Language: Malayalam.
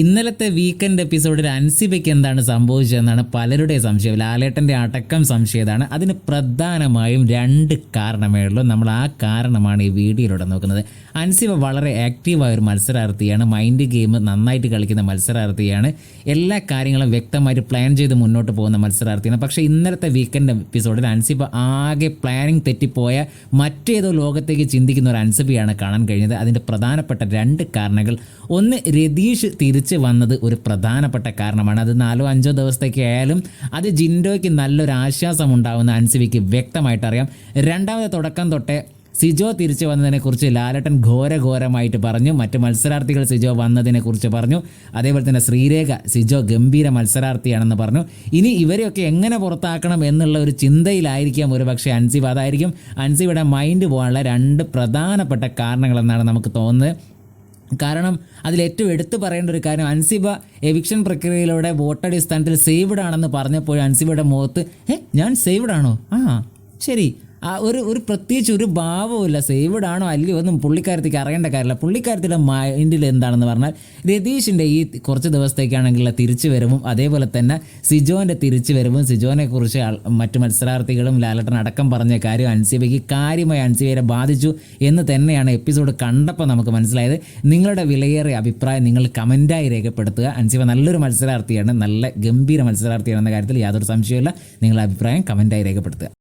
ഇന്നലത്തെ വീക്കെൻഡ് എപ്പിസോഡിൽ അൻസിബയ്ക്ക് എന്താണ് സംഭവിച്ചതെന്നാണ് പലരുടെ സംശയം. ലാലേട്ടൻ്റെ അടക്കം സംശയതാണ്. അതിന് പ്രധാനമായും രണ്ട് കാരണമേ ഉള്ളൂ. നമ്മൾ ആ കാരണമാണ് ഈ വീഡിയോയിലൂടെ നോക്കുന്നത്. അൻസിബ വളരെ ആക്റ്റീവായ ഒരു മത്സരാർത്ഥിയാണ്. മൈൻഡ് ഗെയിം നന്നായിട്ട് കളിക്കുന്ന മത്സരാർത്ഥിയാണ്. എല്ലാ കാര്യങ്ങളും വ്യക്തമായിട്ട് പ്ലാൻ ചെയ്ത് മുന്നോട്ട് പോകുന്ന മത്സരാർത്ഥിയാണ്. പക്ഷേ ഇന്നലത്തെ വീക്കെൻഡ് എപ്പിസോഡിൽ അൻസിബ ആകെ പ്ലാനിങ് തെറ്റിപ്പോയ മറ്റേതോ ലോകത്തേക്ക് ചിന്തിക്കുന്ന ഒരു അൻസിബയാണ് കാണാൻ കഴിഞ്ഞത്. അതിൻ്റെ പ്രധാനപ്പെട്ട രണ്ട് കാരണങ്ങൾ, ഒന്ന് രതീഷ് തിരിച്ച് വന്നത് ഒരു പ്രധാനപ്പെട്ട കാരണമാണ്. അത് 4-5 ദിവസത്തേക്ക് ആയാലും അത് ജിൻഡോയ്ക്ക് നല്ലൊരു ആശ്വാസം ഉണ്ടാകുന്ന അൻസിബയ്ക്ക് വ്യക്തമായിട്ട് അറിയാം. രണ്ടാമത്തെ തുടക്കം തൊട്ടേ സിജോ തിരിച്ചു വന്നതിനെക്കുറിച്ച് ലാലേട്ടൻ ഘോരമായിട്ട് പറഞ്ഞു. മറ്റ് മത്സരാർത്ഥികൾ സിജോ വന്നതിനെക്കുറിച്ച് പറഞ്ഞു. അതേപോലെ തന്നെ ശ്രീരേഖ സിജോ ഗംഭീര മത്സരാർത്ഥിയാണെന്ന് പറഞ്ഞു. ഇനി ഇവരെയൊക്കെ എങ്ങനെ പുറത്താക്കണം എന്നുള്ള ഒരു ചിന്തയിലായിരിക്കാം ഒരു പക്ഷേ അൻസിബ. അതായിരിക്കും അൻസിബയുടെ മൈൻഡ് പോകാനുള്ള രണ്ട് പ്രധാനപ്പെട്ട കാരണങ്ങളെന്നാണ് നമുക്ക് തോന്നുന്നത്. കാരണം അതിലേറ്റവും എടുത്തു പറയേണ്ട ഒരു കാര്യം, അൻസിബ എവിക്ഷൻ പ്രക്രിയയിലൂടെ വോട്ടടിസ്ഥാനത്തിൽ സേവ്ഡ് ആണെന്ന് പറഞ്ഞപ്പോൾ അൻസിബയുടെ മുഖത്ത് ഞാൻ സേവ്ഡ് ആണോ, ശരി, ഒരു പ്രത്യേകിച്ച് ഒരു ഭാവമില്ല. സേവ്ഡ് ആണോ അല്ലയോ ഒന്നും പുള്ളിക്കാരത്തേക്ക് അറിയേണ്ട കാര്യമില്ല. പുള്ളിക്കാരത്തിൻ്റെ മൈൻഡിൽ എന്താണെന്ന് പറഞ്ഞാൽ രതീഷിൻ്റെ ഈ കുറച്ച് ദിവസത്തേക്കാണെങ്കിലുള്ള തിരിച്ചു വരവും അതേപോലെ തന്നെ സിജോൻ്റെ തിരിച്ചു വരവും, സിജോനെക്കുറിച്ച് മറ്റു മത്സരാർത്ഥികളും ലാലേട്ടൻ അടക്കം പറഞ്ഞ കാര്യം അൻസിബയ്ക്ക് കാര്യമായി അൻസിബയെ ബാധിച്ചു എന്ന് തന്നെയാണ് എപ്പിസോഡ് കണ്ടപ്പോൾ നമുക്ക് മനസ്സിലായത്. നിങ്ങളുടെ വിലയേറിയ അഭിപ്രായം നിങ്ങൾ കമൻറ്റായി രേഖപ്പെടുത്തുക. അൻസിബ നല്ലൊരു മത്സരാർത്ഥിയാണ്, നല്ല ഗംഭീര മത്സരാർത്ഥിയാണെന്ന കാര്യത്തിൽ യാതൊരു സംശയമില്ല. നിങ്ങളുടെ അഭിപ്രായം കമൻറ്റായി രേഖപ്പെടുത്തുക.